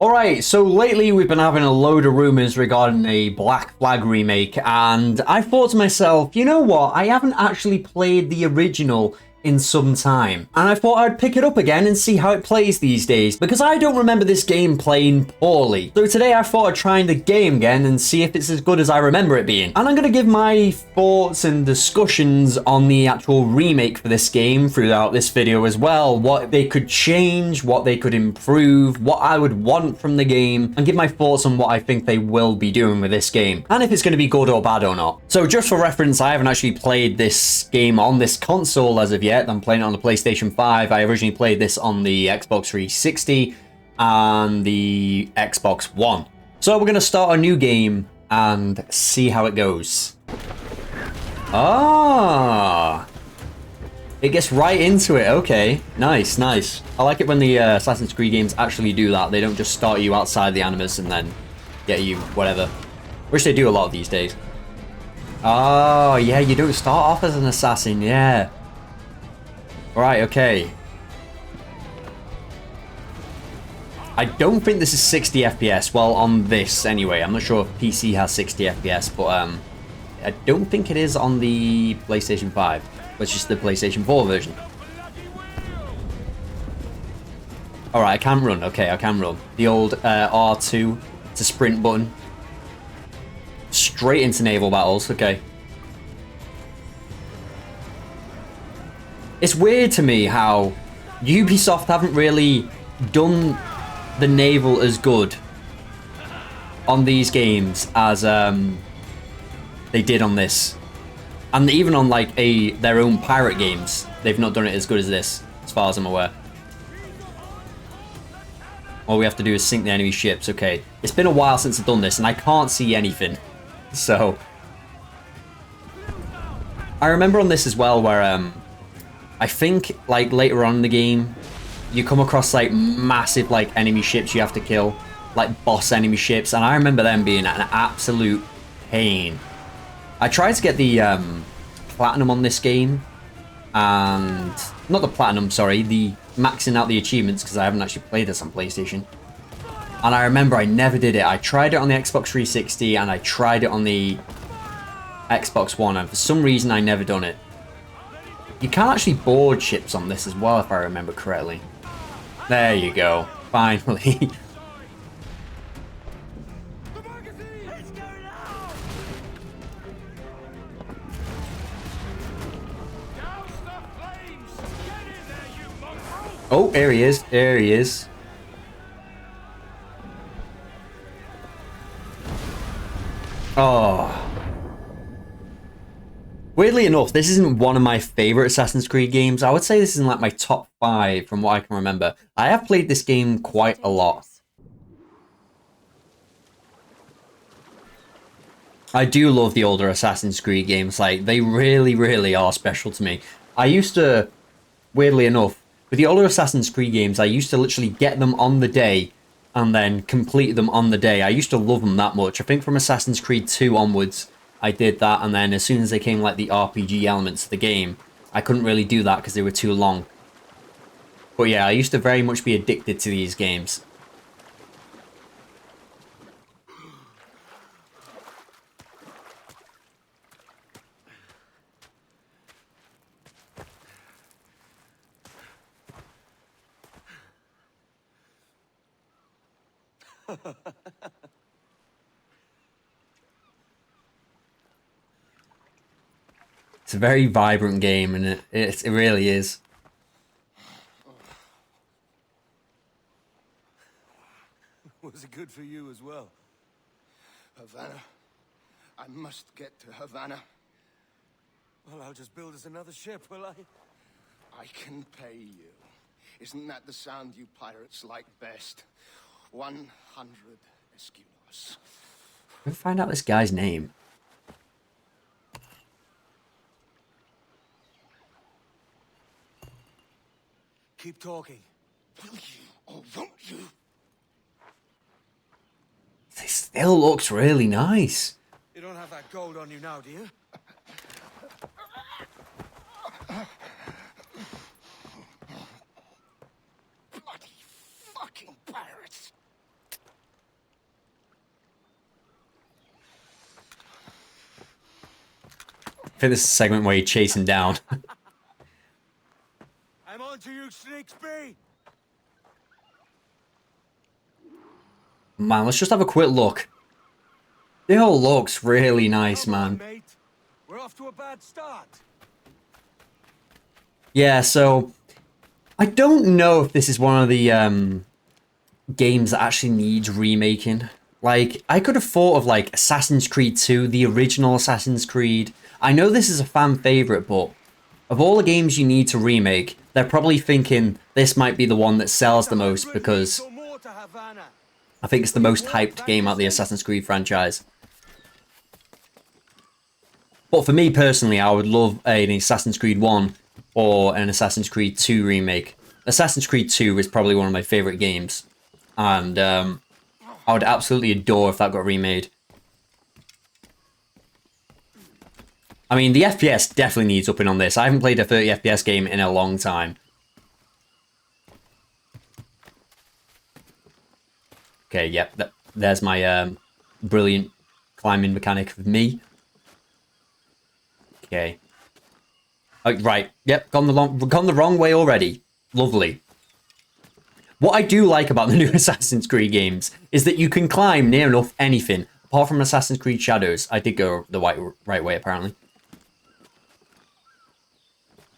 Alright, so lately we've been having a load of rumors regarding a Black Flag remake, and I thought to myself, you know what, I haven't actually played the original in some time, and I thought I'd pick it up again and see how it plays these days, because I don't remember this game playing poorly. So today I thought I'd try the game again and see if it's as good as I remember it being. And I'm going to give my thoughts and discussions on the actual remake for this game throughout this video as well, what they could change, what they could improve, what I would want from the game, and give my thoughts on what I think they will be doing with this game, and if it's going to be good or bad or not. So just for reference, I haven't actually played this game on this console as of yet. I'm playing it on the PlayStation 5. I originally played this on the Xbox 360 and the Xbox One. So we're going to start a new game and see how it goes. Ah, it gets right into it. Okay, nice, nice. I like it when the Assassin's Creed games actually do that. They don't just start you outside the animus and then get you whatever. Wish they do a lot of these days. Oh, yeah, you don't start off as an assassin, yeah. Right, okay. I don't think this is 60 FPS. Well, on this anyway. I'm not sure if PC has 60 FPS, but I don't think it is on the PlayStation 5, which is the PlayStation 4 version. Alright, I can run. Okay, I can run. The old R2 to sprint button. Straight into naval battles. Okay. It's weird to me how Ubisoft haven't really done the naval as good on these games as they did on this, and even on like their own pirate games, they've not done it as good as this, as far as I'm aware. All we have to do is sink the enemy ships. Okay, it's been a while since I've done this, and I can't see anything, so I remember on this as well where I think like later on in the game, you come across like massive like enemy ships you have to kill, like boss enemy ships, and I remember them being an absolute pain. I tried to get the platinum on this game, and not the platinum, sorry, the maxing out the achievements, because I haven't actually played this on PlayStation. And I remember I never did it. I tried it on the Xbox 360 and I tried it on the Xbox One, and for some reason I never done it. You can actually board ships on this as well, if I remember correctly. There you go. Finally. Oh, there he is. There he is. Oh. Weirdly enough, this isn't one of my favorite Assassin's Creed games. I would say this is in like my top 5 from what I can remember. I have played this game quite a lot. I do love the older Assassin's Creed games. Like, they really, really are special to me. I used to, weirdly enough, with the older Assassin's Creed games, I used to literally get them on the day and then complete them on the day. I used to love them that much. I think from Assassin's Creed 2 onwards, I did that, and then as soon as they came like the RPG elements of the game, I couldn't really do that because they were too long. But yeah, I used to very much be addicted to these games. It's a very vibrant game, and it really is. Was it good for you as well? Havana. I must get to Havana. Well, I'll just build us another ship, will I? I can pay you. Isn't that the sound you pirates like best? 100 escudos. Let's find out this guy's name. Keep talking. Will you or won't you? This still looks really nice. You don't have that gold on you now, do you? Bloody fucking pirates! think this is a segment where you chase him down. I'm on to you, Snakesby. Man, let's just have a quick look. The whole looks really nice, Come on, man. mate. We're off to a bad start. Yeah, so I don't know if this is one of the games that actually needs remaking. Like, I could have thought of like Assassin's Creed 2, the original Assassin's Creed. I know this is a fan favorite, but of all the games you need to remake, they're probably thinking this might be the one that sells the most because I think it's the most hyped game out of the Assassin's Creed franchise. But for me personally, I would love an Assassin's Creed 1 or an Assassin's Creed 2 remake. Assassin's Creed 2 is probably one of my favorite games. And I would absolutely adore if that got remade. I mean, the FPS definitely needs upping on this. I haven't played a 30 FPS game in a long time. Okay, yep, there's my brilliant climbing mechanic of me. Okay. Oh, right, yep, gone the wrong way already. Lovely. What I do like about the new Assassin's Creed games is that you can climb near enough anything, apart from Assassin's Creed Shadows. I did go the right way, apparently.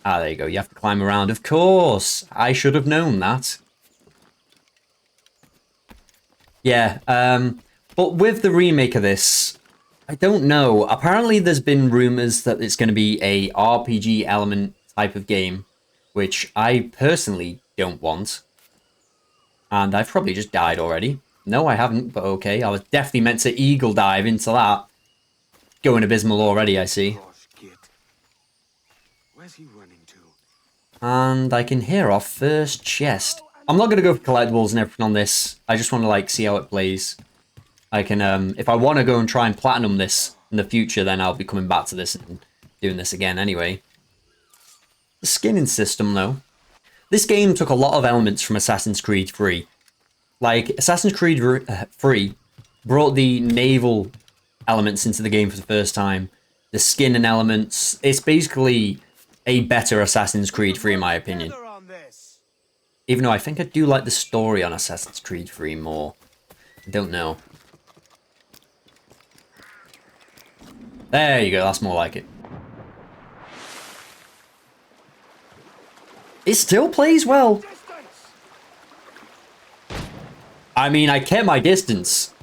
Ah, there you go. You have to climb around. Of course. I should have known that. Yeah, but with the remake of this, I don't know. Apparently there's been rumors that it's going to be a RPG element type of game, which I personally don't want. And I've probably just died already. No, I haven't, but okay. I was definitely meant to eagle dive into that. Going abysmal already, I see. Where's he running to? And I can hear our first chest. I'm not going to go for collectibles and everything on this. I just want to, like, see how it plays. I can, if I want to go and try and platinum this in the future, then I'll be coming back to this and doing this again anyway. The skinning system, though. This game took a lot of elements from Assassin's Creed 3. Like, Assassin's Creed 3 brought the naval elements into the game for the first time. The skin and elements. It's basically a better Assassin's Creed 3 in my opinion. Even though I think I do like the story on Assassin's Creed 3 more. I don't know. There you go, that's more like it. It still plays well. I mean, I kept my distance.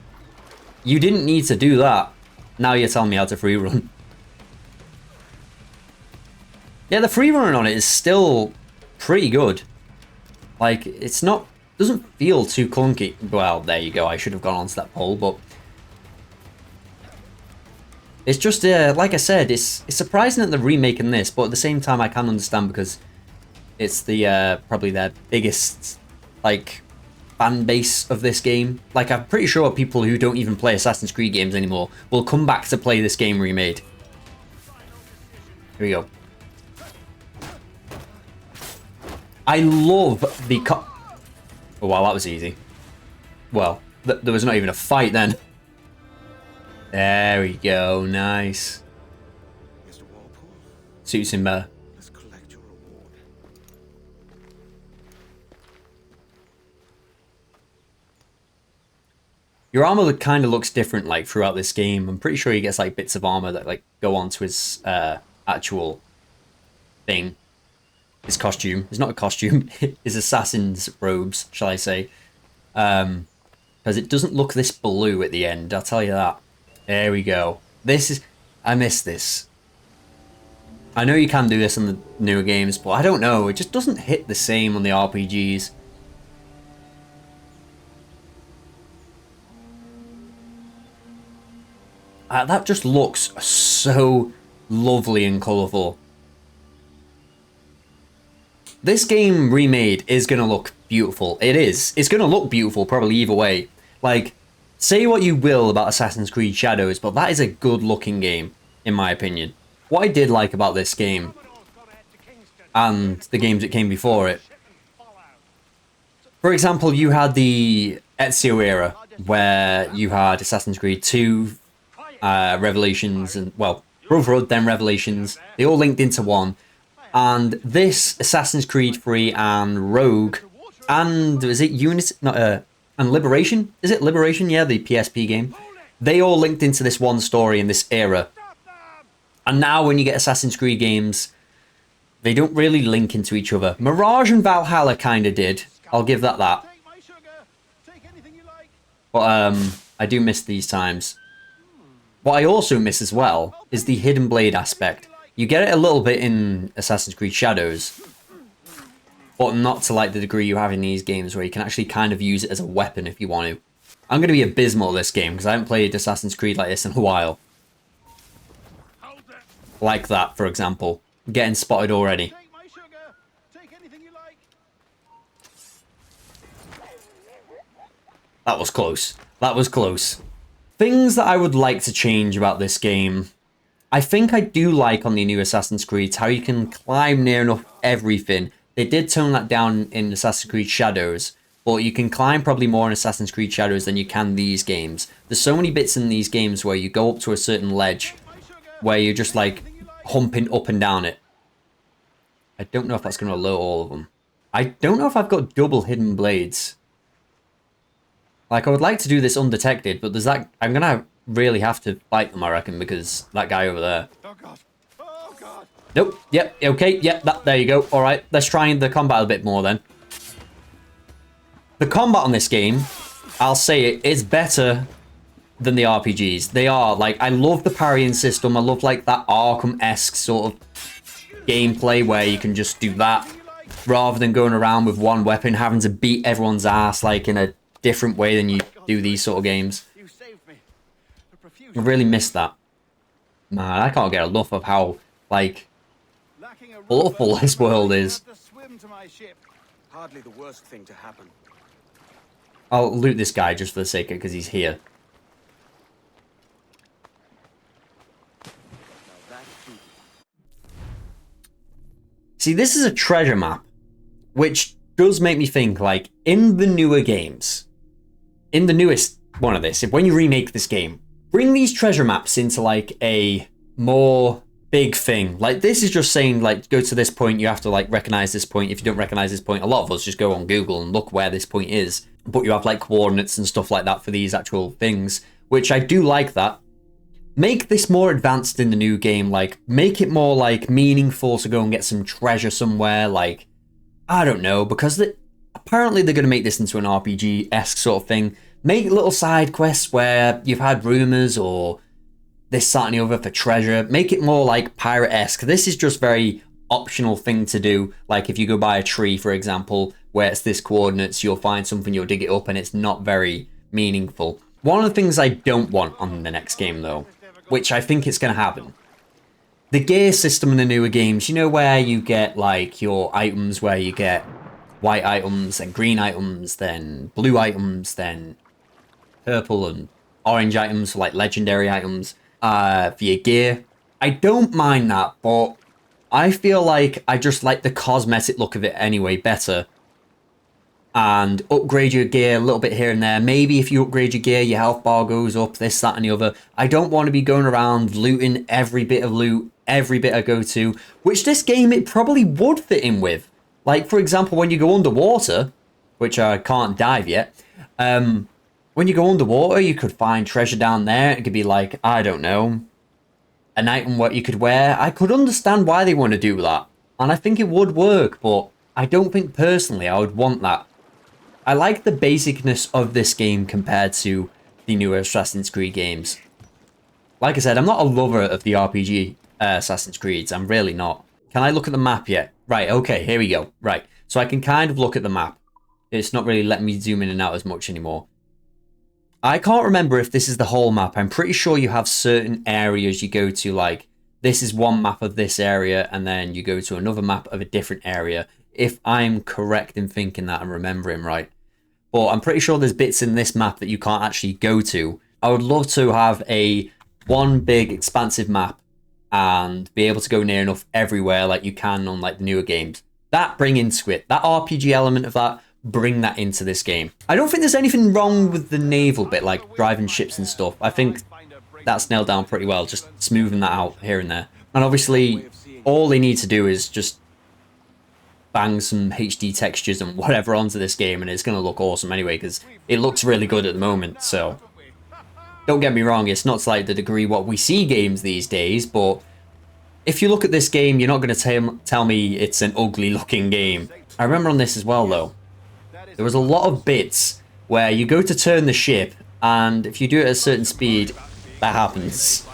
You didn't need to do that. Now you're telling me how to free run. Yeah, the free run on it is still pretty good. Like, it's not, doesn't feel too clunky. Well, there you go. I should have gone onto that pole, but it's just, like I said, it's surprising that they're remaking this, but at the same time, I can understand because it's the probably their biggest like fan base of this game. Like, I'm pretty sure people who don't even play Assassin's Creed games anymore will come back to play this game remade. Here we go. I love the oh wow, that was easy. Well, there was not even a fight then. There we go, nice. Suits him better. Your armor kind of looks different, like, throughout this game. I'm pretty sure he gets, like, bits of armor that, like, go onto his actual thing. His costume. It's not a costume. His assassin's robes, shall I say. Because it doesn't look this blue at the end, I'll tell you that. There we go. This is... I miss this. I know you can do this on the newer games, but I don't know. It just doesn't hit the same on the RPGs. That just looks so lovely and colourful. This game remade is going to look beautiful. It is. It's going to look beautiful probably either way. Like, say what you will about Assassin's Creed Shadows, but that is a good looking game, in my opinion. What I did like about this game, and the games that came before it, for example, you had the Ezio era, where you had Assassin's Creed 2, Revelations, and, well, Brotherhood, then Revelations. They all linked into one. And this Assassin's Creed 3 and Rogue, and is it Unity? Not and Liberation? Is it Liberation? Yeah, the PSP game. They all linked into this one story in this era. And now when you get Assassin's Creed games, they don't really link into each other. Mirage and Valhalla kind of did. I'll give that. But I do miss these times. What I also miss as well is the Hidden Blade aspect. You get it a little bit in Assassin's Creed Shadows, but not to like the degree you have in these games where you can actually kind of use it as a weapon if you want to. I'm going to be abysmal at this game because I haven't played Assassin's Creed like this in a while. Like that, for example. Getting spotted already. That was close. That was close. Things that I would like to change about this game. I think I do like on the new Assassin's Creed how you can climb near enough everything. They did tone that down in Assassin's Creed Shadows, but you can climb probably more in Assassin's Creed Shadows than you can these games. There's so many bits in these games where you go up to a certain ledge where you're just like humping up and down it. I don't know if that's going to alert all of them. I don't know if I've got double hidden blades. Like, I would like to do this undetected, but there's that... I'm going to really have to fight them, I reckon, because that guy over there... Oh God. Oh God. Nope. Yep. Okay. Yep. There you go. All right. Let's try the combat a bit more then. The combat on this game, I'll say it, is better than the RPGs. They are. Like, I love the parrying system. I love, like, that Arkham-esque sort of gameplay where you can just do that rather than going around with one weapon, having to beat everyone's ass, like, in a different way than you do these sort of games. I really miss that. Man, I can't get enough of how, like, awful this world is. Hardly the worst thing to happen. I'll loot this guy just for the sake of it because he's here. See, this is a treasure map, which does make me think, like, in the newer games, in the newest one of this, when you remake this game, bring these treasure maps into, like, a more big thing. Like, this is just saying, like, go to this point, you have to, like, recognize this point. If you don't recognize this point, a lot of us just go on Google and look where this point is. But you have, like, coordinates and stuff like that for these actual things, which I do like that. Make this more advanced in the new game, like, make it more, like, meaningful to go and get some treasure somewhere, like, I don't know, because apparently they're going to make this into an RPG-esque sort of thing. Make little side quests where you've had rumors or this, that, and the other for treasure. Make it more like pirate-esque. This is just very optional thing to do. Like if you go by a tree, for example, where it's this coordinates, you'll find something, you'll dig it up, and it's not very meaningful. One of the things I don't want on the next game, though, which I think it's going to happen, the gear system in the newer games, you know, where you get like your items, where you get white items, then green items, then blue items, then purple and orange items, like legendary items, for your gear. I don't mind that, but I feel like I just like the cosmetic look of it anyway better. And upgrade your gear a little bit here and there. Maybe if you upgrade your gear, your health bar goes up, this, that, and the other. I don't want to be going around looting every bit of loot, every bit I go to, which this game, it probably would fit in with. Like, for example, when you go underwater, which I can't dive yet, when you go underwater, you could find treasure down there. It could be like, I don't know, an item what you could wear. I could understand why they want to do that. And I think it would work, but I don't think personally I would want that. I like the basicness of this game compared to the newer Assassin's Creed games. Like I said, I'm not a lover of the RPG Assassin's Creeds. I'm really not. Can I look at the map yet? Right, okay, here we go. Right, so I can kind of look at the map. It's not really letting me zoom in and out as much anymore. I can't remember if this is the whole map. I'm pretty sure you have certain areas you go to, like, this is one map of this area, and then you go to another map of a different area, if I'm correct in thinking that and remembering right. But I'm pretty sure there's bits in this map that you can't actually go to. I would love to have one big expansive map and be able to go near enough everywhere like you can on like the newer games. That bring into it. That RPG element of that, bring that into this game. I don't think there's anything wrong with the naval bit, like driving ships and stuff. I think that's nailed down pretty well, just smoothing that out here and there. And obviously, all they need to do is just bang some HD textures and whatever onto this game, and it's going to look awesome anyway, because it looks really good at the moment. So don't get me wrong, it's not to like the degree what we see games these days, but if you look at this game, you're not going to tell me it's an ugly looking game. I remember on this as well though, there was a lot of bits where you go to turn the ship, and if you do it at a certain speed, that happens.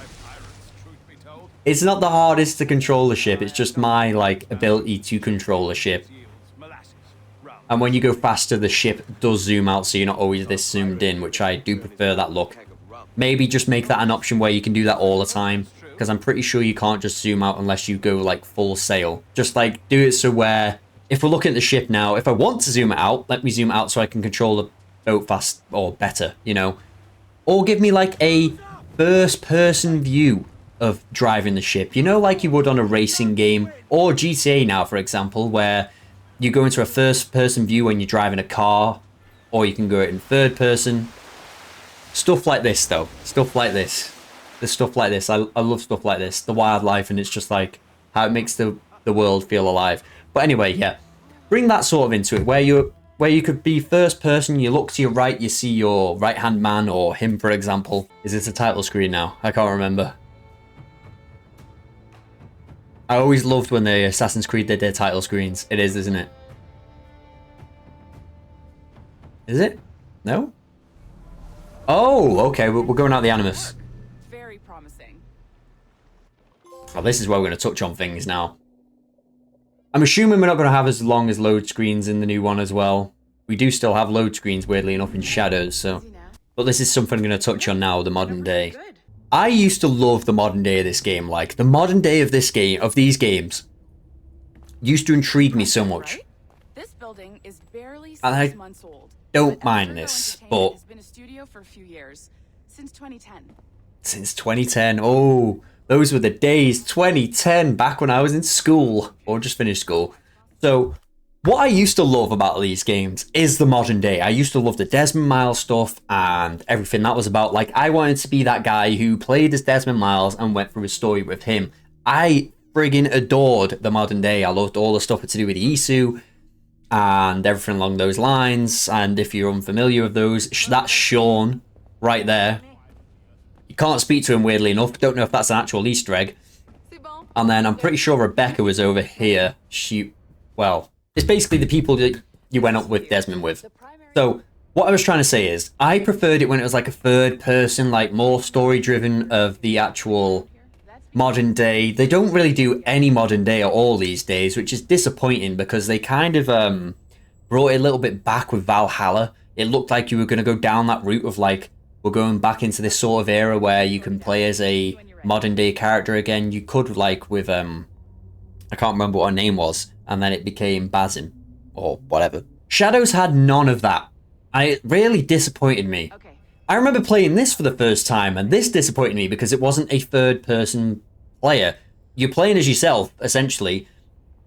It's not the hardest to control the ship, it's just my like ability to control the ship. And when you go faster, the ship does zoom out, so you're not always this zoomed in, which I do prefer that look. Maybe just make that an option where you can do that all the time, because I'm pretty sure you can't just zoom out unless you go like full sail. Just like do it so where, if we're looking at the ship now, if I want to zoom it out, let me zoom it out so I can control the boat fast or better, you know? Or give me like a first person view of driving the ship, you know, like you would on a racing game, or GTA now, for example, where you go into a first person view when you're driving a car, or you can go in third person. Stuff like this though, stuff like this. There's stuff like this. I love stuff like this, the wildlife, and it's just like how it makes the world feel alive. But anyway, yeah, bring that sort of into it, where you could be first person, you look to your right, you see your right hand man or him, for example. Is this a title screen now? I can't remember. I always loved when the Assassin's Creed did their title screens. It is, isn't it? Is it? No? Oh, okay, we're going out the Animus. Very promising. Oh, this is where we're going to touch on things now. I'm assuming we're not going to have as long as load screens in the new one as well. We do still have load screens, weirdly enough, in Shadows, so... But this is something I'm going to touch on now, the modern day. I used to love the modern day of this game. Like, the modern day of this game, of these games, used to intrigue me so much. This building is barely 6 And I months old. don't mind this, but... It's been a studio for a few years, since 2010. Since 2010, oh, those were the days, 2010, back when I was in school, or just finished school. So, what I used to love about these games is the modern day. I used to love the Desmond Miles stuff and everything that was about. Like, I wanted to be that guy who played as Desmond Miles and went through a story with him. I friggin' adored the modern day. I loved all the stuff to do with Isu and everything along those lines. And if you're unfamiliar with those, that's Sean right there. You can't speak to him, weirdly enough. Don't know if that's an actual Easter egg. And then I'm pretty sure Rebecca was over here. Well, it's basically the people that you went up with Desmond with. So what I was trying to say is, I preferred it when it was like a third person, like more story driven of the actual modern day. They don't really do any modern day at all these days, which is disappointing because they kind of brought it a little bit back with Valhalla. It looked like you were going to go down that route of like, we're going back into this sort of era where you can play as a modern day character again. You could like with, I can't remember what her name was, and then it became Basim or whatever. Shadows had none of that. And it really disappointed me. I remember playing this for the first time, and this disappointed me because it wasn't a third-person player. You're playing as yourself, essentially,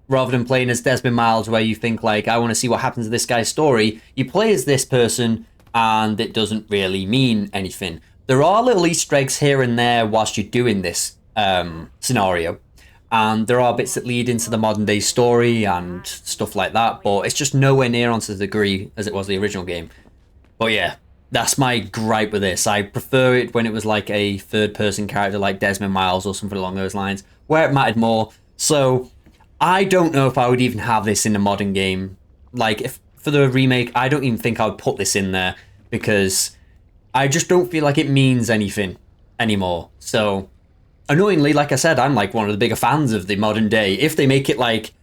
rather than playing as Desmond Miles, where you think, like, I want to see what happens to this guy's story. You play as this person, and it doesn't really mean anything. There are little Easter eggs here and there whilst you're doing this scenario. And there are bits that lead into the modern day story and stuff like that, but it's just nowhere near onto the degree as it was the original game. But yeah, that's my gripe with this. I prefer it when it was like a third person character like Desmond Miles or something along those lines, where it mattered more. So I don't know if I would even have this in a modern game. Like, if for the remake, I don't even think I would put this in there because I just don't feel like it means anything anymore. So annoyingly, like I said, I'm like one of the bigger fans of the modern day. If they make it like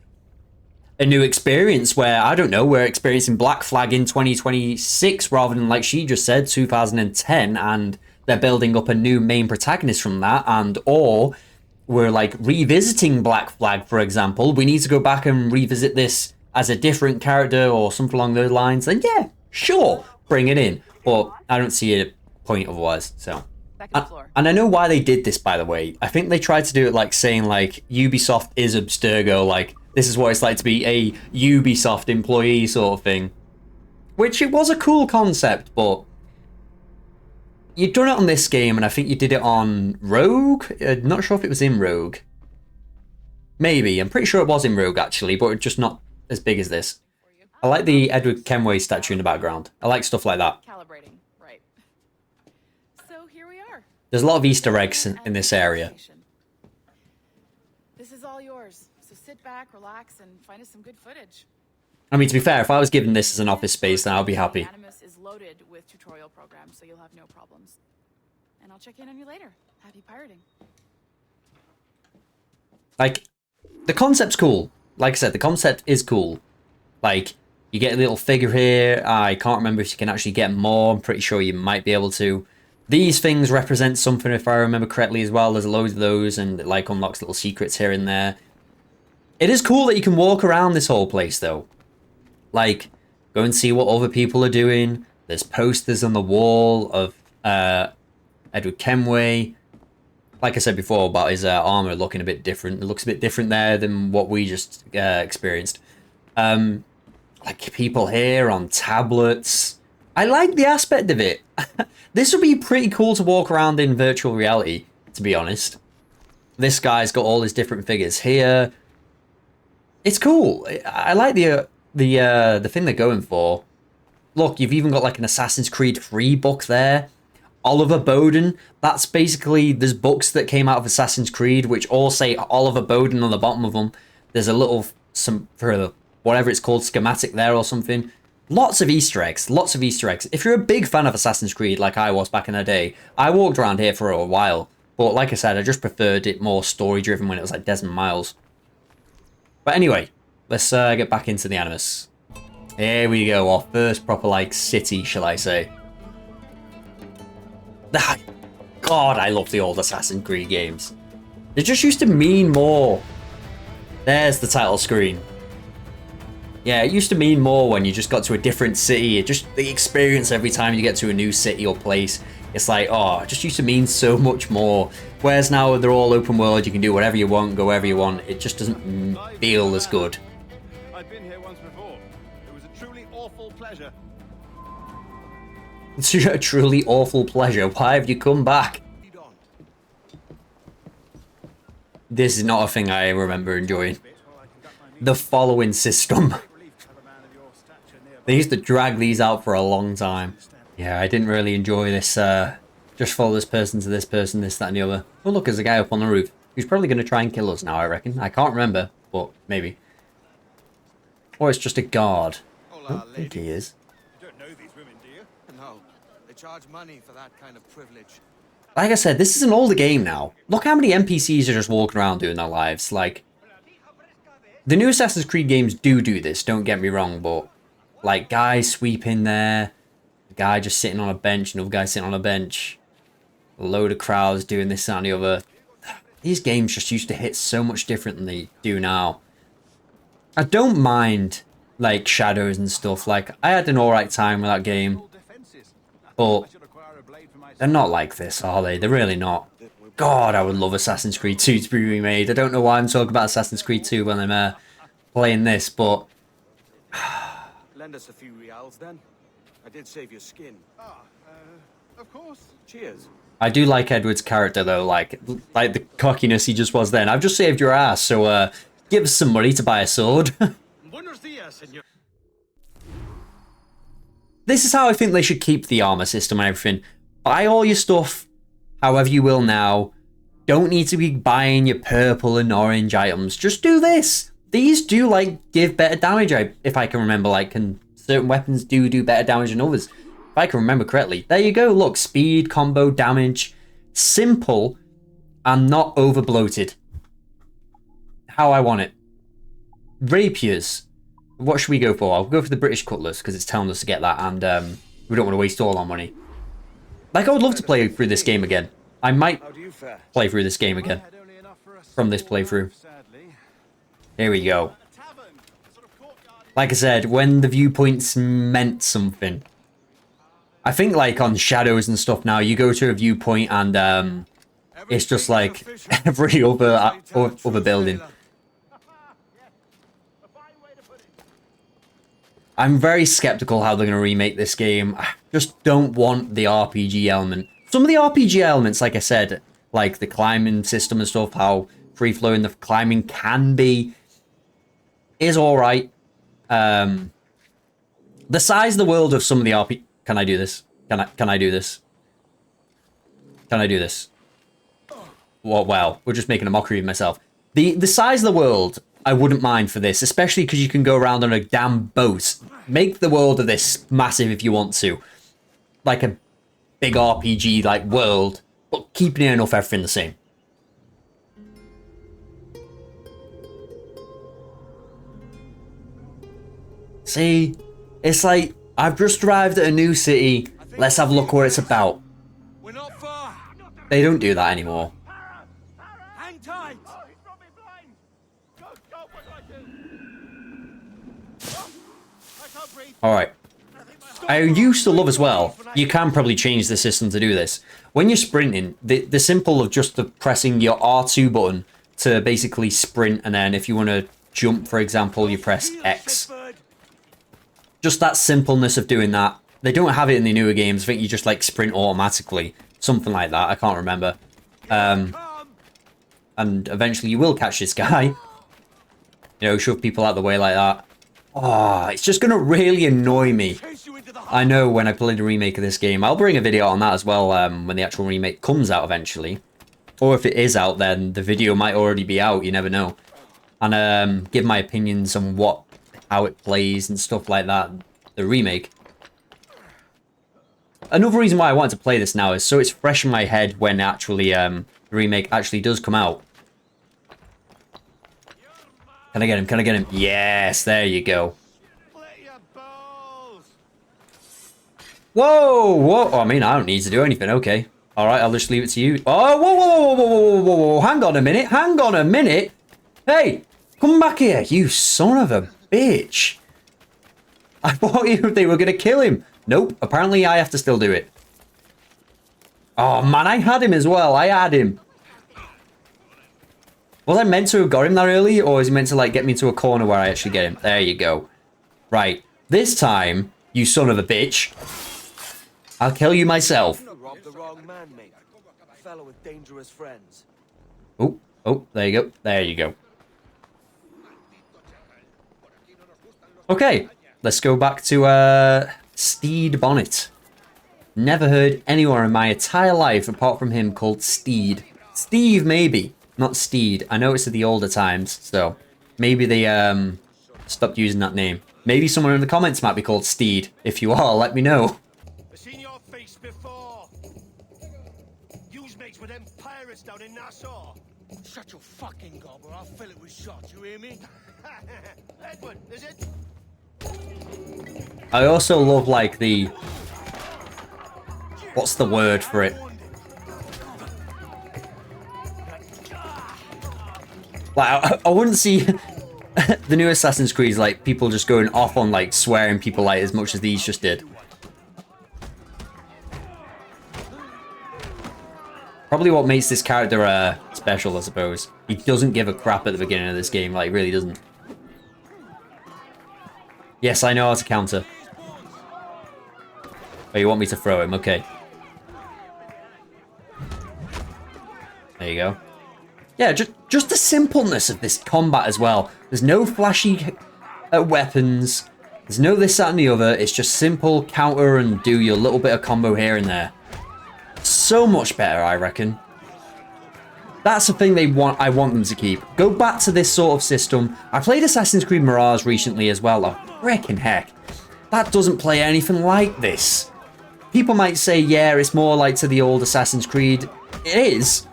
a new experience where, I don't know, we're experiencing Black Flag in 2026 rather than, like she just said, 2010, and they're building up a new main protagonist from that, and or we're like revisiting Black Flag, for example, we need to go back and revisit this as a different character or something along those lines, then yeah, sure, bring it in. But I don't see a point otherwise, so... And I know why they did this, by the way. I think they tried to do it like saying like Ubisoft is Abstergo, like this is what it's like to be a Ubisoft employee sort of thing. Which it was a cool concept, but you'd done it on this game, and I think you did it on Rogue. Not sure if it was in Rogue. Maybe. I'm pretty sure it was in Rogue, actually, but just not as big as this. I like the Edward Kenway statue in the background. I like stuff like that. Calibrating, right. So here we are. There's a lot of Easter eggs in this area. This is all yours. So sit back, relax, and find us some good footage. I mean, to be fair, if I was given this as an office space, then I'll be happy. Animus is loaded with tutorial programs, so you'll have no problems. And I'll check in on you later. Happy pirating. Like, the concept's cool. Like I said, the concept is cool. Like, you get a little figure here. I can't remember if you can actually get more. I'm pretty sure you might be able to. These things represent something, if I remember correctly, as well. There's loads of those, and it, like, unlocks little secrets here and there. It is cool that you can walk around this whole place, though. Like, go and see what other people are doing. There's posters on the wall of Edward Kenway. Like I said before about his armor looking a bit different. It looks a bit different there than what we just experienced. Like people here on tablets. I like the aspect of it. This would be pretty cool to walk around in virtual reality, to be honest. This guy's got all his different figures here. It's cool. I like the thing they're going for. Look, you've even got like an Assassin's Creed 3 book there. Oliver Bowden. That's basically, there's books that came out of Assassin's Creed which all say Oliver Bowden on the bottom of them. There's a little, for whatever it's called, schematic there or something. Lots of Easter eggs. Lots of Easter eggs. If you're a big fan of Assassin's Creed like I was back in the day, I walked around here for a while. But like I said, I just preferred it more story-driven when it was like Desmond Miles. But anyway, let's get back into the Animus. Here we go, our first proper, like, city, shall I say. God, I love the old Assassin's Creed games. They just used to mean more. There's the title screen. Yeah, it used to mean more when you just got to a different city. It just, the experience every time you get to a new city or place, it's like, oh, it just used to mean so much more. Whereas now they're all open world, you can do whatever you want, go wherever you want. It just doesn't feel as good. I've been here once before. It was a truly awful pleasure. It's a truly awful pleasure. Why have you come back? This is not a thing I remember enjoying. The following system. They used to drag these out for a long time. Yeah, I didn't really enjoy this, just follow this person to this person, this, that, and the other. Oh, look, there's a guy up on the roof. He's probably going to try and kill us now, I reckon. I can't remember, but maybe. Or it's just a guard. Hola, I think he is. You don't know these women, do you? No, they charge money for that kind of privilege. Like I said, this is an older game now. Look how many NPCs are just walking around doing their lives. Like, the new Assassin's Creed games do this, don't get me wrong, but, like, guys sweeping there, a guy just sitting on a bench, another guy sitting on a bench, a load of crowds doing this, that, and the other. These games just used to hit so much different than they do now. I don't mind, like, shadows and stuff. Like, I had an alright time with that game, but they're not like this, are they? They're really not. God, I would love Assassin's Creed 2 to be remade. I don't know why I'm talking about Assassin's Creed 2 when I'm playing this, but... Lend us a few reals, then. I did save your skin. Of course. Cheers. I do like Edward's character, though, like the cockiness he just was then. I've just saved your ass, so give us some money to buy a sword. Buenos dias, señor. This is how I think they should keep the armor system and everything. Buy all your stuff however you will now. Don't need to be buying your purple and orange items. Just do this. These do, like, give better damage, if I can remember. Like, and certain weapons do better damage than others. If I can remember correctly. There you go. Look, speed, combo, damage. Simple and not over bloated. How I want it. Rapiers. What should we go for? I'll go for the British Cutlass because it's telling us to get that, and we don't want to waste all our money. Like, I would love to play through this game again. I might play through this game again from this playthrough. Here we go. Like I said, when the viewpoints meant something. I think, like, on Shadows and stuff now, you go to a viewpoint and it's just like every other building. I'm very skeptical how they're going to remake this game. I just don't want the RPG element. Some of the RPG elements, like I said, like the climbing system and stuff, how free-flowing the climbing can be, is alright. The size of the world of some of the RPG... Can I do this? Can I do this? Can I do this? Well, wow, we're just making a mockery of myself. The size of the world, I wouldn't mind for this, especially because you can go around on a damn boat. Make the world of this massive if you want to. Like a big RPG like world, but keeping it enough everything the same. See, it's like, I've just arrived at a new city, let's have a look what it's about. We're not far. They don't do that anymore. Hang tight. Alright. I used to love as well, you can probably change the system to do this. When you're sprinting, the simple of just pressing your R2 button to basically sprint, and then if you want to jump, for example, you press X. Just that simpleness of doing that. They don't have it in the newer games. I think you just like sprint automatically. Something like that. I can't remember. And eventually you will catch this guy. You know, shove people out the way like that. Oh, it's just going to really annoy me. I know when I play the remake of this game. I'll bring a video on that as well when the actual remake comes out eventually. Or if it is out, then the video might already be out. You never know. And give my opinions on how it plays and stuff like that. The remake. Another reason why I wanted to play this now is so it's fresh in my head when actually the remake actually does come out. Can I get him? Can I get him? Yes, there you go. Whoa, whoa. Oh, I mean, I don't need to do anything. Okay. All right, I'll just leave it to you. Oh, whoa, whoa, whoa, whoa, whoa, whoa, whoa. Hang on a minute. Hang on a minute. Hey, come back here, you son of a bitch. I thought they were going to kill him. Nope, apparently I have to still do it. Oh, man, I had him as well. I had him. Was I meant to have got him that early, or is he meant to, like, get me into a corner where I actually get him? There you go. Right. This time, you son of a bitch, I'll kill you myself. Robbed the wrong man, mate. A fellow with dangerous friends. Oh, there you go. There you go. Okay, let's go back to Steed Bonnet. Never heard anyone in my entire life apart from him called Steed. Steve, maybe. Not Steed. I know it's of the older times, so maybe they stopped using that name. Maybe someone in the comments might be called Steed. If you are, let me know. I've seen your face before. You's mates with them pirates down in Nassau. Shut your fucking gob or I'll fill it with shots, you hear me? Edward, is it? I also love, like, the... What's the word for it? Like, I wouldn't see the new Assassin's Creed, like, people just going off on, like, swearing people, like, as much as these just did. Probably what makes this character special, I suppose. He doesn't give a crap at the beginning of this game, like, really doesn't. Yes, I know how to counter. Oh, you want me to throw him? Okay. There you go. Yeah, just the simpleness of this combat as well. There's no flashy weapons. There's no this, that, and the other. It's just simple counter and do your little bit of combo here and there. So much better, I reckon. That's the thing I want them to keep. Go back to this sort of system. I played Assassin's Creed Mirage recently as well. Oh, frickin' heck. That doesn't play anything like this. People might say, yeah, it's more like to the old Assassin's Creed. It is.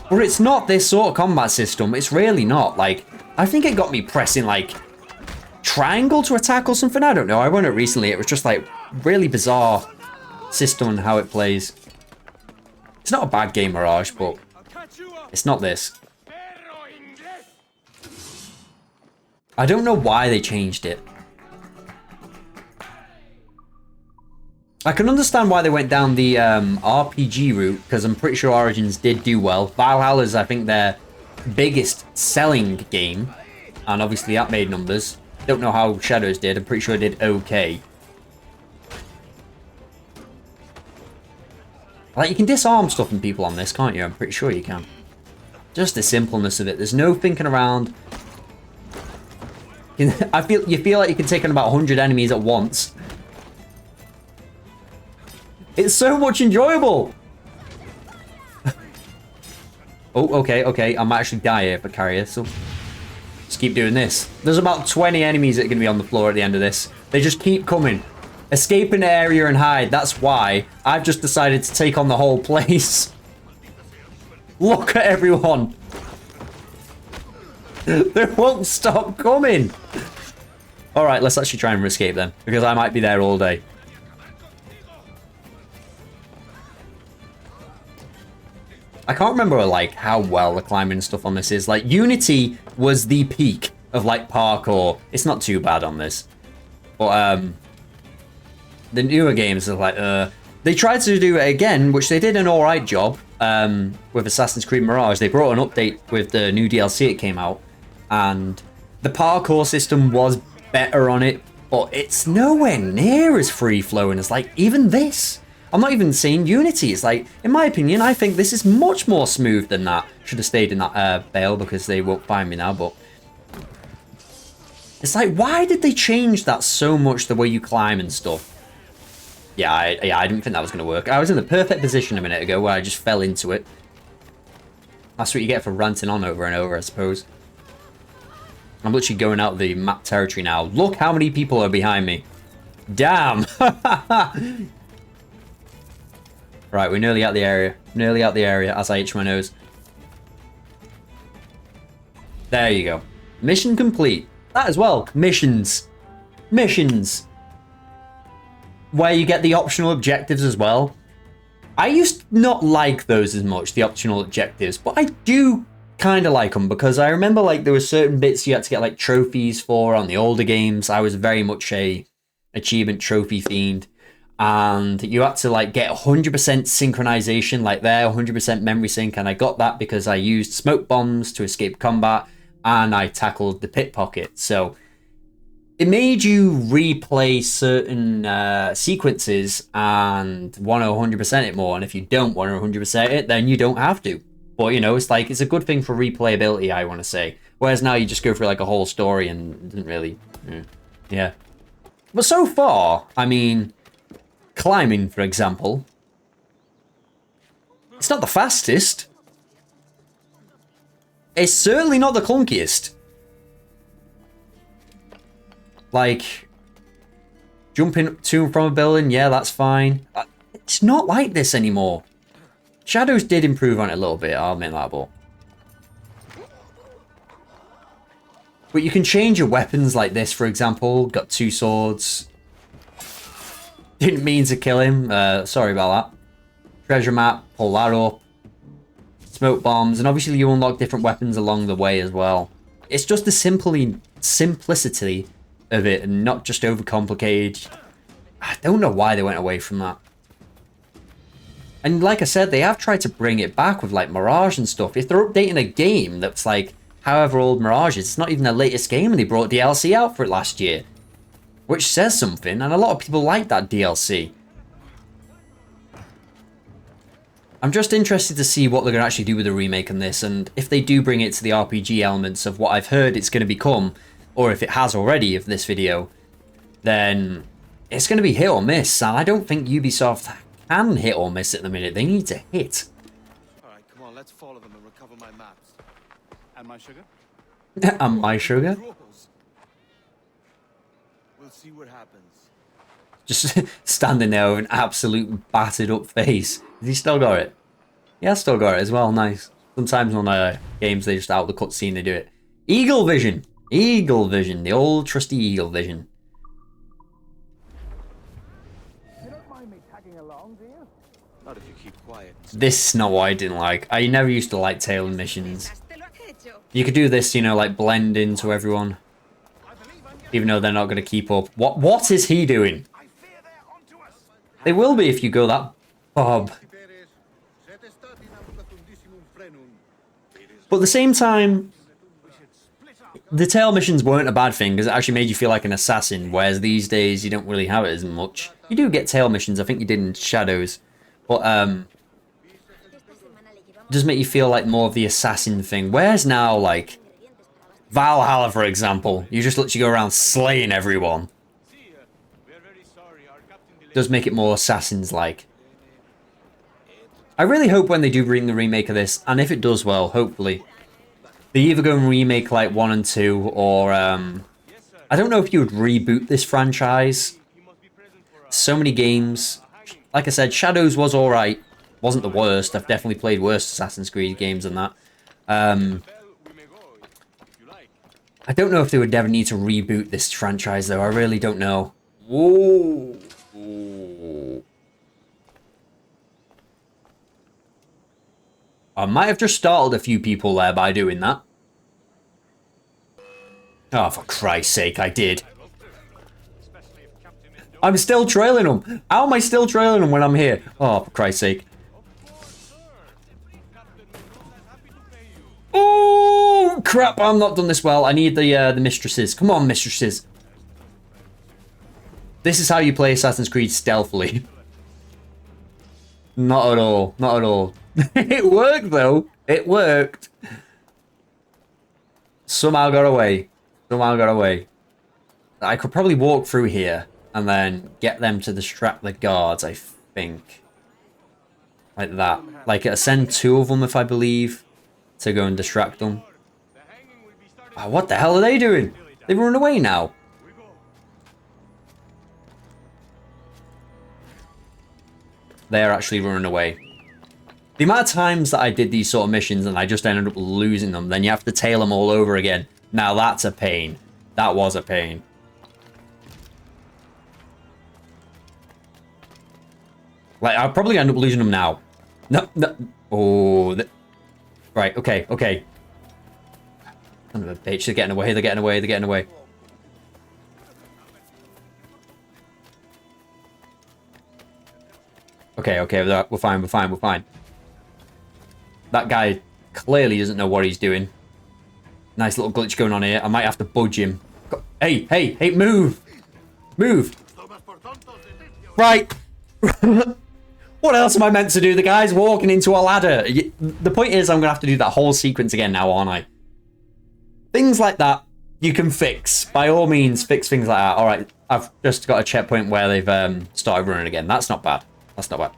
But it's not this sort of combat system. It's really not. Like, I think it got me pressing, like, triangle to attack or something. I don't know. I won it recently. It was just, like, really bizarre system and how it plays. It's not a bad game, Mirage, but it's not this. I don't know why they changed it. I can understand why they went down the RPG route, because I'm pretty sure Origins did do well. Valhalla is, I think, their biggest selling game, and obviously that made numbers. Don't know how Shadows did. I'm pretty sure it did okay. Like, you can disarm stuff and people on this, can't you? I'm pretty sure you can. Just the simpleness of it. There's no thinking around. You feel like you can take on about 100 enemies at once. It's so much enjoyable. Oh, okay. I might actually die here if I carry it, so just keep doing this. There's about 20 enemies that are going to be on the floor at the end of this. They just keep coming. Escape an area and hide. That's why I've just decided to take on the whole place. Look at everyone. They won't stop coming. All right, let's actually try and escape then, because I might be there all day. I can't remember like how well the climbing stuff on this is. Like, Unity was the peak of like parkour. It's not too bad on this, but the newer games are like they tried to do it again, which they did an all right job with Assassin's Creed Mirage. They brought an update with the new DLC that came out, and the parkour system was better on it, but it's nowhere near as free flowing as like even this. I'm not even saying Unity. It's like, in my opinion, I think this is much more smooth than that. Should have stayed in that bale because they won't find me now, but it's like, why did they change that so much, the way you climb and stuff? Yeah, I didn't think that was going to work. I was in the perfect position a minute ago where I just fell into it. That's what you get for ranting on over and over, I suppose. I'm literally going out of the map territory now. Look how many people are behind me. Damn. Right, we're nearly out the area. Nearly out the area as I itch my nose. There you go. Mission complete. That as well. Missions. Missions. Where you get the optional objectives as well. I used to not like those as much, the optional objectives, but I do kind of like them because I remember like there were certain bits you had to get like trophies for on the older games. I was very much a achievement trophy fiend. And you had to like get 100% synchronization, like there, 100% memory sync, and I got that because I used smoke bombs to escape combat, and I tackled the pickpocket. So it made you replay certain sequences and want to 100% it more, and if you don't want to 100% it, then you don't have to. But you know, it's like, it's a good thing for replayability, I want to say. Whereas now you just go through like a whole story and it doesn't really, yeah. But so far, I mean, climbing, for example, it's not the fastest. It's certainly not the clunkiest. Like, jumping to and from a building, yeah, that's fine. It's not like this anymore. Shadows did improve on it a little bit, I'll admit that, but you can change your weapons like this, for example. Got 2 swords. Didn't mean to kill him. Sorry about that. Treasure map. Pull that up. Smoke bombs. And obviously you unlock different weapons along the way as well. It's just the simplicity of it and not just overcomplicated. I don't know why they went away from that. And like I said, they have tried to bring it back with like Mirage and stuff. If they're updating a game that's like however old Mirage is, it's not even the latest game and they brought DLC out for it last year. Which says something, and a lot of people like that DLC. I'm just interested to see what they're going to actually do with the remake on this, and if they do bring it to the RPG elements of what I've heard it's going to become, or if it has already of this video, then it's going to be hit or miss, and I don't think Ubisoft can hit or miss at the minute. They need to hit. Alright, come on, let's follow them and recover my maps. And my sugar? And my sugar? See what happens. Just standing there with an absolute battered up face. Has he still got it? Yeah, still got it as well. Nice. Sometimes on games they just out of the cutscene they do it. Eagle vision. Eagle vision. The old trusty eagle vision. You don't mind me tagging along, do you? Not if you keep quiet. This is not what I didn't like. I never used to like tailored missions. You could do this, you know, like blend into everyone. Even though they're not going to keep up. What is he doing? They will be if you go that Bob. But at the same time, the tail missions weren't a bad thing because it actually made you feel like an assassin, whereas these days you don't really have it as much. You do get tail missions, I think you did in Shadows. But does make you feel like more of the assassin thing. Whereas now, like, Valhalla, for example, you just literally go around slaying everyone. Does make it more assassins-like. I really hope when they do bring the remake of this, and if it does well, hopefully, they either go and remake like 1 and 2, or I don't know if you would reboot this franchise. So many games. Like I said, Shadows was alright. Wasn't the worst. I've definitely played worse Assassin's Creed games than that. I don't know if they would ever need to reboot this franchise, though. I really don't know. Whoa. I might have just startled a few people there by doing that. Oh, for Christ's sake, I did. I'm still trailing them. How am I still trailing them when I'm here? Oh, for Christ's sake. Oh, crap. I'm not done this well. I need the mistresses. Come on, mistresses. This is how you play Assassin's Creed stealthily. Not at all. Not at all. It worked, though. It worked. Somehow got away. Somehow got away. I could probably walk through here and then get them to distract the guards, I think. Like that. Like, send 2 of them, if I believe, to go and distract them. Oh, what the hell are they doing? They've run away now. They're actually running away. The amount of times that I did these sort of missions and I just ended up losing them, then you have to tail them all over again. Now that's a pain. That was a pain. Like, I'll probably end up losing them now. No, no. Oh. Right, okay, okay. Son of a bitch, they're getting away, they're getting away, they're getting away. Okay, okay, we're fine, we're fine, we're fine. That guy clearly doesn't know what he's doing. Nice little glitch going on here. I might have to budge him. Hey, hey, hey, move! Move! Right! What else am I meant to do? The guy's walking into a ladder. The point is, I'm going to have to do that whole sequence again now, aren't I? Things like that, you can fix. By all means, fix things like that. Alright, I've just got a checkpoint where they've started running again. That's not bad. That's not bad.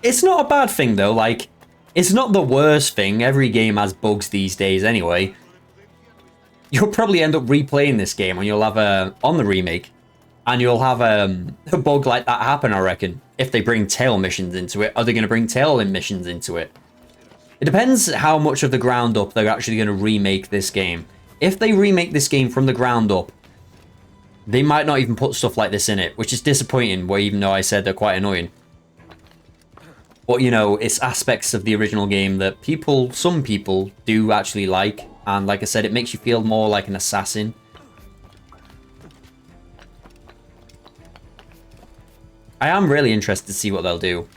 It's not a bad thing, though. Like, it's not the worst thing. Every game has bugs these days anyway. You'll probably end up replaying this game and you'll have on the remake, and you'll have a bug like that happen, I reckon. If they bring tail missions into it, are they going to bring tail missions into it? It depends how much of the ground up they're actually going to remake this game. If they remake this game from the ground up, they might not even put stuff like this in it, which is disappointing, where even though I said they're quite annoying. But, you know, it's aspects of the original game that some people do actually like. And like I said, it makes you feel more like an assassin. I am really interested to see what they'll do.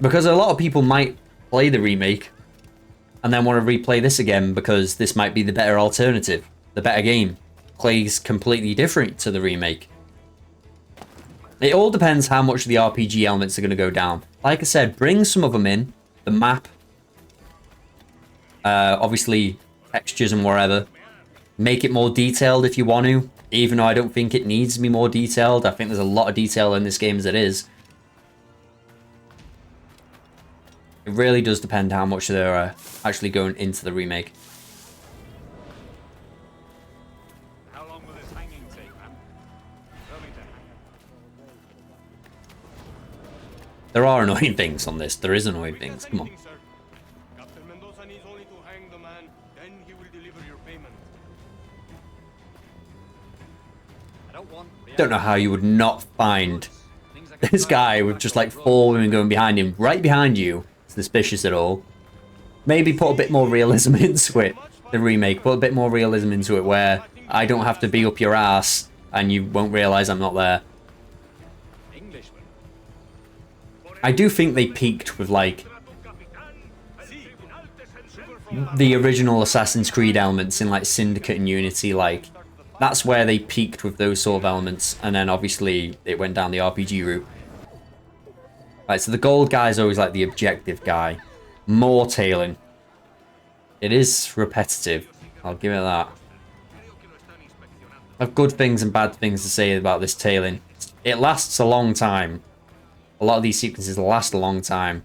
Because a lot of people might play the remake and then want to replay this again because this might be the better alternative. The better game. Plays completely different to the remake. It all depends how much the RPG elements are going to go down. Like I said, bring some of them in. The map. Obviously, textures and whatever. Make it more detailed if you want to. Even though I don't think it needs to be more detailed. I think there's a lot of detail in this game as it is. It really does depend how much they're actually going into the remake. How long will this hanging take, man? There are annoying things on this. There is annoying things. Come on. Captain Mendoza needs only to hang the man, then he will deliver your payment. Don't know how you would not find this guy with just like four women going behind him, right behind you. Suspicious at all. Maybe put a bit more realism into it. The remake, put a bit more realism into it where I don't have to be up your ass and you won't realize I'm not there. I do think they peaked with like the original Assassin's Creed elements in like Syndicate and Unity. Like that's where they peaked with those sort of elements, and then obviously it went down the RPG route. Right, so the gold guy is always like the objective guy. More tailing. It is repetitive. I'll give it that. I have good things and bad things to say about this tailing. It lasts a long time. A lot of these sequences last a long time.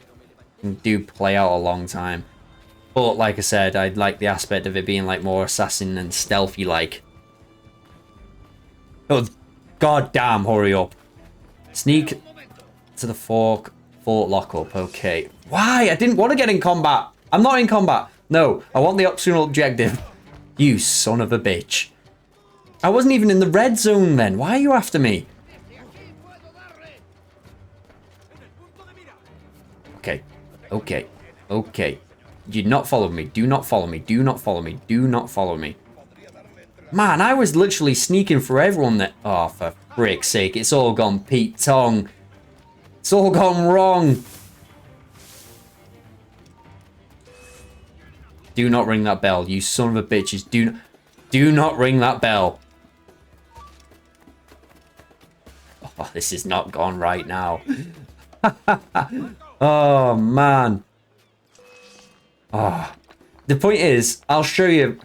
And do play out a long time. But like I said, I like the aspect of it being like more assassin and stealthy like. Oh, god damn, hurry up. Sneak to the fort lockup, okay. Why? I didn't want to get in combat. I'm not in combat. No, I want the optional objective. You son of a bitch. I wasn't even in the red zone then. Why are you after me? Okay, okay, okay. Do not follow me. Do not follow me. Do not follow me. Do not follow me. Man, I was literally sneaking for everyone that... Oh, for frick's sake. It's all gone Pete Tong. It's all gone wrong. Do not ring that bell, you son of a bitches. Do not ring that bell. Oh, this is not gone right now. Oh, man. Oh. The point is, I'll show you...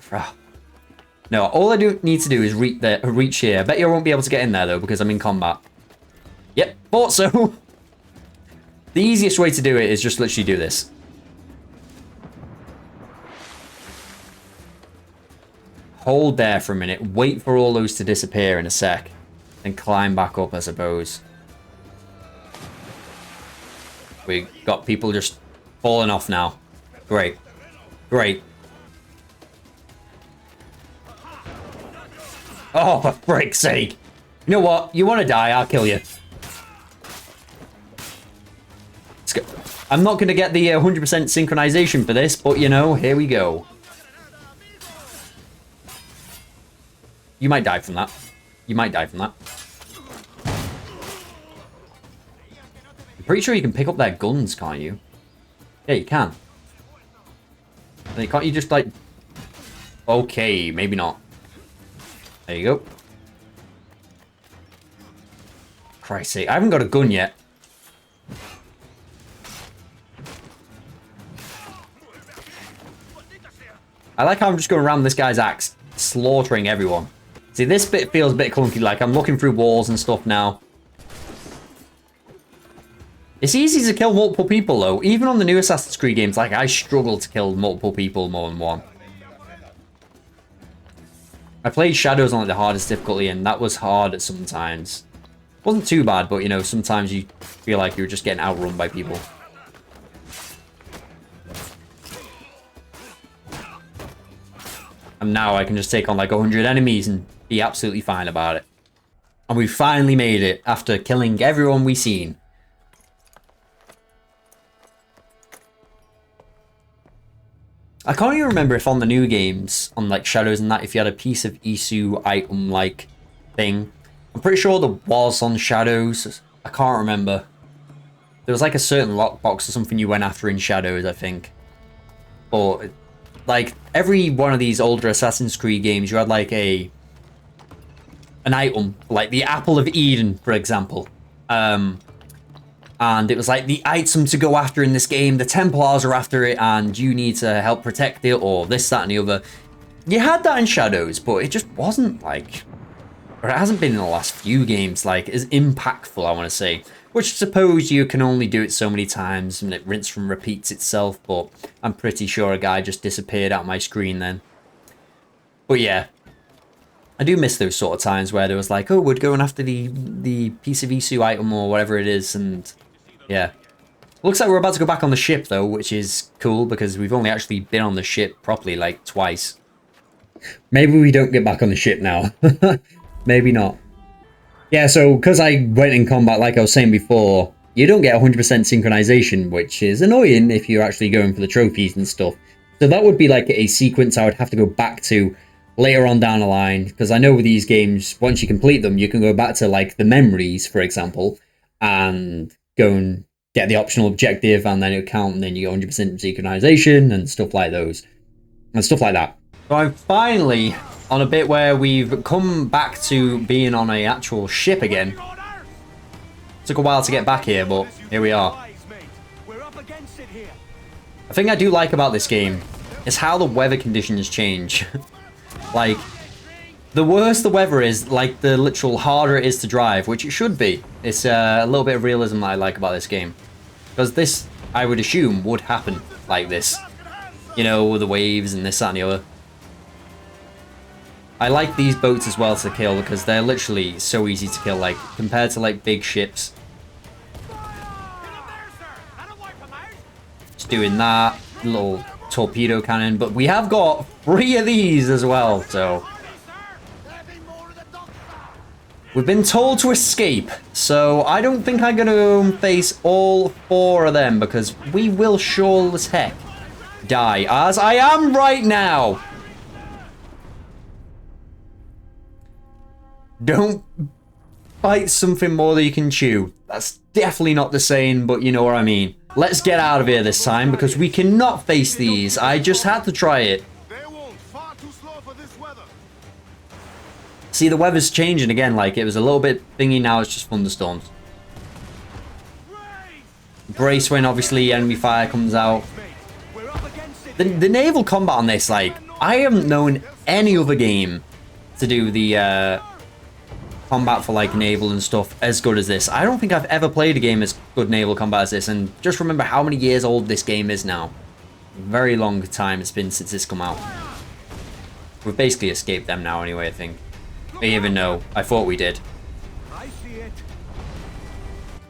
No, all I need to do is reach here. I bet you I won't be able to get in there, though, because I'm in combat. Yep, thought so. The easiest way to do it is just literally do this. Hold there for a minute. Wait for all those to disappear in a sec. Then climb back up, I suppose. We got people just falling off now. Great. Great. Oh, for frick's sake. You know what? You want to die? I'll kill you. Let's go. I'm not going to get the 100% synchronization for this, but you know, here we go. You might die from that. You might die from that. I'm pretty sure you can pick up their guns, can't you? Yeah, you can. Can't you just, like... Okay, maybe not. There you go. Christ's sake, I haven't got a gun yet. I like how I'm just going around this guy's axe, slaughtering everyone. See, this bit feels a bit clunky, like I'm looking through walls and stuff now. It's easy to kill multiple people, though. Even on the new Assassin's Creed games, like, I struggle to kill multiple people more than one. I played Shadows on like, the hardest difficulty, and that was hard at sometimes. Wasn't too bad, but, you know, sometimes you feel like you're just getting outrun by people. And now I can just take on like 100 enemies and be absolutely fine about it. And we finally made it after killing everyone we seen. I can't even remember if on the new games, on like Shadows and that, if you had a piece of Isu item like thing. I'm pretty sure there was on Shadows. I can't remember. There was like a certain lockbox or something you went after in Shadows, I think. But like every one of these older Assassin's Creed games, you had like an item, like the Apple of Eden, for example. And it was like the item to go after in this game. The Templars are after it, and you need to help protect it, or this, that, and the other. You had that in Shadows, but it just wasn't like, or it hasn't been in the last few games, like as impactful, I want to say. Which I suppose you can only do it so many times, and it rinse and repeats itself. But I'm pretty sure a guy just disappeared out of my screen then. But yeah, I do miss those sort of times where there was like, oh, we're going after the piece of Isu item or whatever it is, and yeah. Looks like we're about to go back on the ship though, which is cool because we've only actually been on the ship properly like twice. Maybe we don't get back on the ship now. Maybe not. Yeah, so because I went in combat, like I was saying before, you don't get 100% synchronization, which is annoying if you're actually going for the trophies and stuff. So that would be like a sequence I would have to go back to later on down the line, because I know with these games, once you complete them, you can go back to like the memories, for example, and go and get the optional objective, and then it'll count, and then you get 100% synchronization and stuff like those, and stuff like that. So I'm finally on a bit where we've come back to being on a actual ship again. Took a while to get back here, but here we are. The thing I do like about this game is how the weather conditions change. Like, the worse the weather is, like, the literal harder it is to drive, which it should be. It's a little bit of realism that I like about this game. Because this, I would assume, would happen like this. You know, the waves and this, that, and the other. I like these boats as well to kill because they're literally so easy to kill, like, compared to, like, big ships. Just doing that. Little torpedo cannon. But we have got 3 of these as well, so... We've been told to escape, so I don't think I'm going to face all 4 of them because we will sure as heck die, as I am right now. Don't bite something more than you can chew. That's definitely not the saying, but you know what I mean. Let's get out of here this time because we cannot face these. I just had to try it. See, the weather's changing again, like it was a little bit thingy, now it's just thunderstorms. Brace when obviously enemy fire comes out. The naval combat on this, like, I haven't known any other game to do the combat for like naval and stuff as good as this. I don't think I've ever played a game as good naval combat as this, and just remember how many years old this game is now. Very long time it's been since this come out. We've basically escaped them now anyway, I think. Even though I thought we did.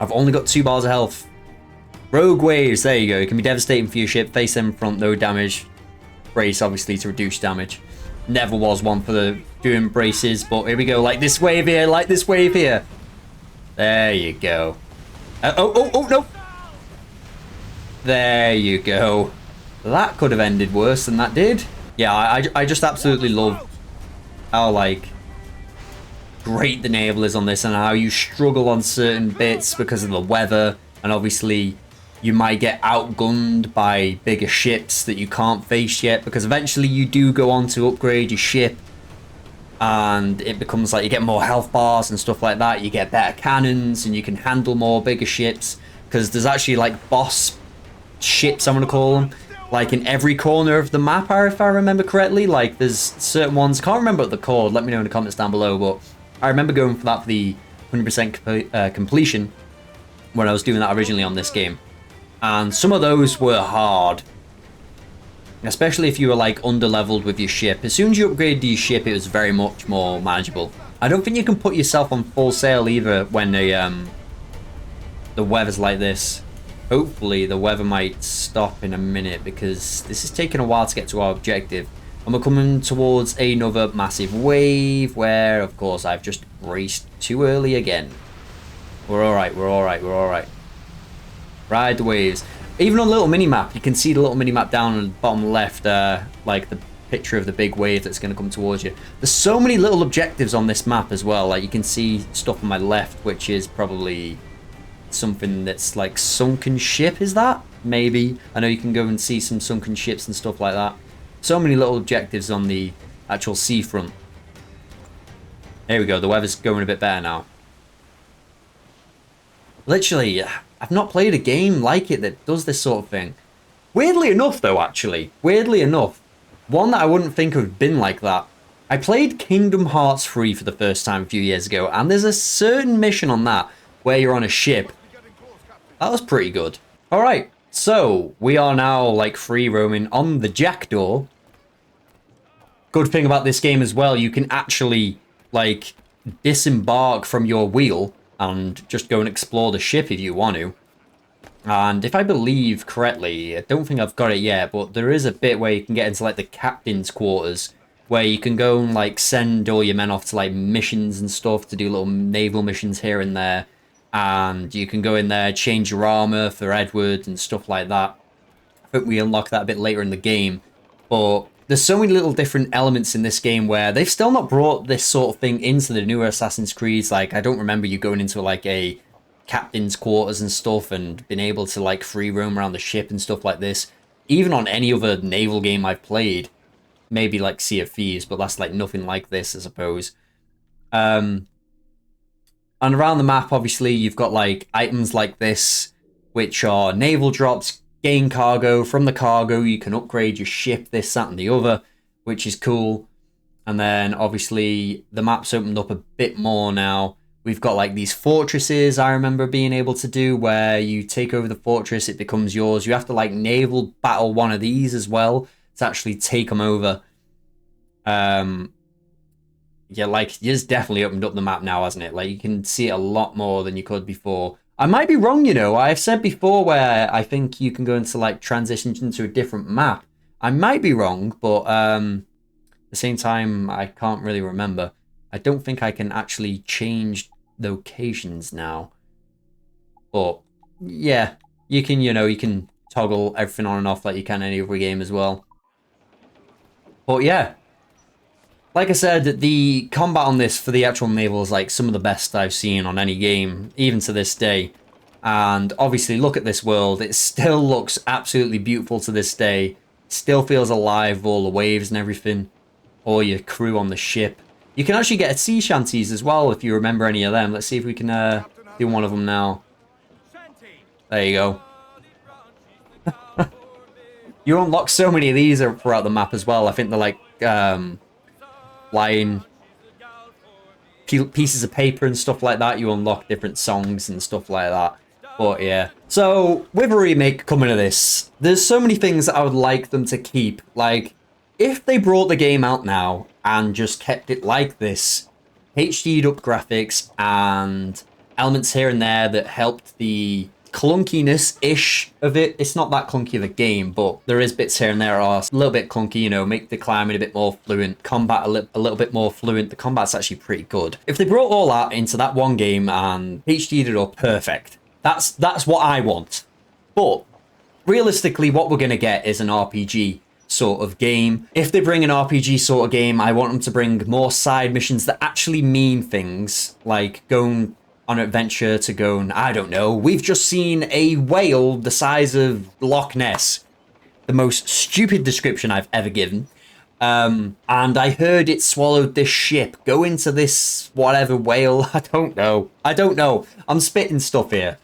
I've only got 2 bars of health. Rogue waves, there you go. It can be devastating for your ship. Face them in front, no damage. Brace, obviously, to reduce damage. Never was one for the doing braces, but here we go. Like this wave here, like this wave here. There you go. Oh, no. There you go. That could have ended worse than that did. Yeah, I just absolutely love how, like, great the naval is on this and how you struggle on certain bits because of the weather, and obviously you might get outgunned by bigger ships that you can't face yet because eventually you do go on to upgrade your ship and it becomes like you get more health bars and stuff like that. You get better cannons and you can handle more bigger ships because there's actually like boss ships, I'm gonna call them, like in every corner of the map, if I remember correctly. Like there's certain ones, can't remember what they're called, let me know in the comments down below, but I remember going for that for the 100% completion when I was doing that originally on this game. And some of those were hard. Especially if you were like under-leveled with your ship. As soon as you upgraded your ship, it was very much more manageable. I don't think you can put yourself on full sail either when the weather's like this. Hopefully the weather might stop in a minute because this is taking a while to get to our objective. And we're coming towards another massive wave where, of course, I've just braced too early again. We're alright, we're alright, we're alright. Ride the waves. Even on the little mini-map, you can see the little mini-map down on the bottom left, like the picture of the big wave that's going to come towards you. There's so many little objectives on this map as well. Like you can see stuff on my left, which is probably something that's like sunken ship, is that? Maybe. I know you can go and see some sunken ships and stuff like that. So many little objectives on the actual seafront. There we go, the weather's going a bit better now. Literally, I've not played a game like it that does this sort of thing. Weirdly enough, though, actually. Weirdly enough. One that I wouldn't think would have been like that. I played Kingdom Hearts 3 for the first time a few years ago, and there's a certain mission on that where you're on a ship. That was pretty good. Alright, so we are now, like, free roaming on the Jackdaw. Good thing about this game as well, you can actually, like, disembark from your wheel and just go and explore the ship if you want to. And if I believe correctly, I don't think I've got it yet, but there is a bit where you can get into like the captain's quarters, where you can go and like send all your men off to like missions and stuff to do little naval missions here and there. And you can go in there, change your armor for Edward and stuff like that. I think we unlock that a bit later in the game. But there's so many little different elements in this game where they've still not brought this sort of thing into the newer Assassin's Creeds. Like, I don't remember you going into like a captain's quarters and stuff and being able to like free roam around the ship and stuff like this. Even on any other naval game I've played, maybe like Sea of Thieves, but that's like nothing like this, I suppose. And around the map, obviously, you've got like items like this, which are naval drops, gain cargo. From the cargo, you can upgrade your ship, this, that, and the other, which is cool. And then obviously the map's opened up a bit more now. We've got like these fortresses I remember being able to do where you take over the fortress, it becomes yours. You have to like naval battle one of these as well to actually take them over. Yeah, like, it's definitely opened up the map now, hasn't it? Like, you can see it a lot more than you could before. I might be wrong, you know. I've said before where I think you can go into, like, transition into a different map. I might be wrong, but at the same time, I can't really remember. I don't think I can actually change locations now. But, yeah, you can, you know, you can toggle everything on and off like you can any other game as well. But, yeah. Like I said, the combat on this for the actual naval is like some of the best I've seen on any game, even to this day. And obviously, look at this world. It still looks absolutely beautiful to this day. Still feels alive with all the waves and everything. All your crew on the ship. You can actually get sea shanties as well if you remember any of them. Let's see if we can do one of them now. There you go. You unlock so many of these throughout the map as well. I think they're like flying pieces of paper and stuff like that. You unlock different songs and stuff like that. But yeah. So with a remake coming to this, there's so many things that I would like them to keep. Like, if they brought the game out now and just kept it like this, HD'd up graphics and elements here and there that helped the clunkiness-ish of it. It's not that clunky of a game, but there is bits here and there are a little bit clunky, you know, make the climbing a bit more fluent, combat a little bit more fluent. The combat's actually pretty good. If they brought all that into that one game and HD'd it up, perfect. That's what I want. But realistically, what we're going to get is an RPG sort of game. If they bring an RPG sort of game, I want them to bring more side missions that actually mean things, like going on an adventure to go and, I don't know, we've just seen a whale the size of Loch Ness. The most stupid description I've ever given. And I heard it swallowed this ship. Go into this whatever whale. I don't know. I'm spitting stuff here.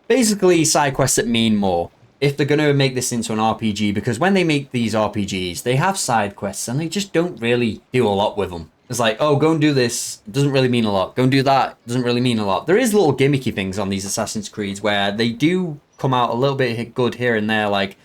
Basically, side quests that mean more. If they're going to make this into an RPG, because when they make these RPGs, they have side quests and they just don't really do a lot with them. It's like, oh, go and do this. It doesn't really mean a lot. Go and do that. It doesn't really mean a lot. There is little gimmicky things on these Assassin's Creeds where they do come out a little bit good here and there. Like,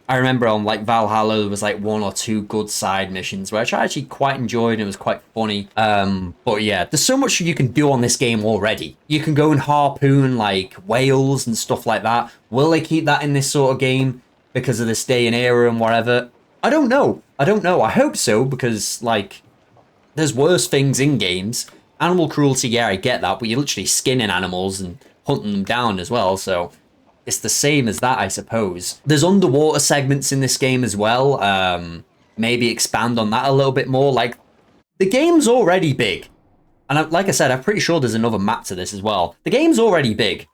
I remember on like Valhalla, there was like 1 or 2 good side missions, which I actually quite enjoyed and it was quite funny. But yeah, there's so much you can do on this game already. You can go and harpoon like whales and stuff like that. Will they keep that in this sort of game because of this day and era and whatever? I don't know. I hope so, because like, there's worse things in games. Animal cruelty, yeah, I get that, but you're literally skinning animals and hunting them down as well, so it's the same as that, I suppose. There's underwater segments in this game as well. Maybe expand on that a little bit more. Like, the game's already big. And like I said, I'm pretty sure there's another map to this as well. The game's already big.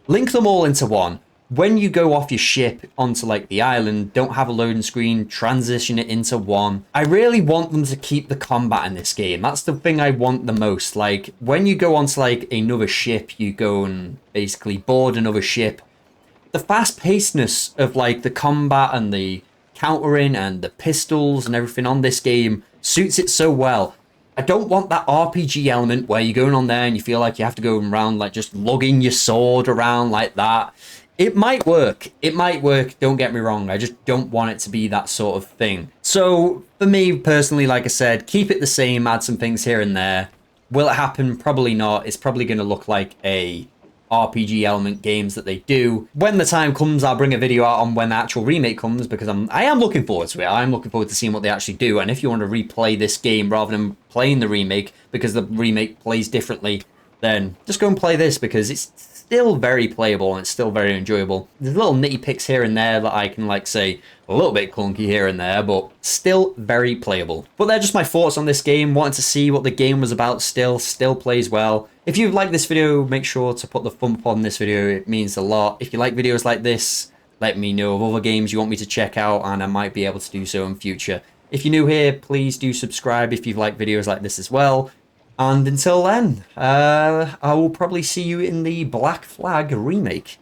Link them all into one. When you go off your ship onto like the island, don't have a loading screen, transition it into one. I really want them to keep the combat in this game. That's the thing I want the most. Like, when you go onto like another ship, you go and basically board another ship. The fast-pacedness of like the combat and the countering and the pistols and everything on this game suits it so well. I don't want that RPG element where you're going on there and you feel like you have to go around like just lugging your sword around like that. It might work. Don't get me wrong. I just don't want it to be that sort of thing. So for me personally, like I said, keep it the same, add some things here and there. Will it happen? Probably not. It's probably going to look like a RPG element games that they do. When the time comes, I'll bring a video out on when the actual remake comes, because I am looking forward to it. I am looking forward to seeing what they actually do. And if you want to replay this game rather than playing the remake, because the remake plays differently, then just go and play this, because it's still very playable and it's still very enjoyable. There's little nitty picks here and there that I can like say a little bit clunky here and there, but still very playable. But they're just my thoughts on this game. Wanted to see what the game was about. Still plays well. If you've liked this video, make sure to put the thumb up on this video. It means a lot. If you like videos like this, let me know of other games you want me to check out, and I might be able to do so in future. If you're new here, please do subscribe if you've liked videos like this as well. And until then, I will probably see you in the Black Flag remake.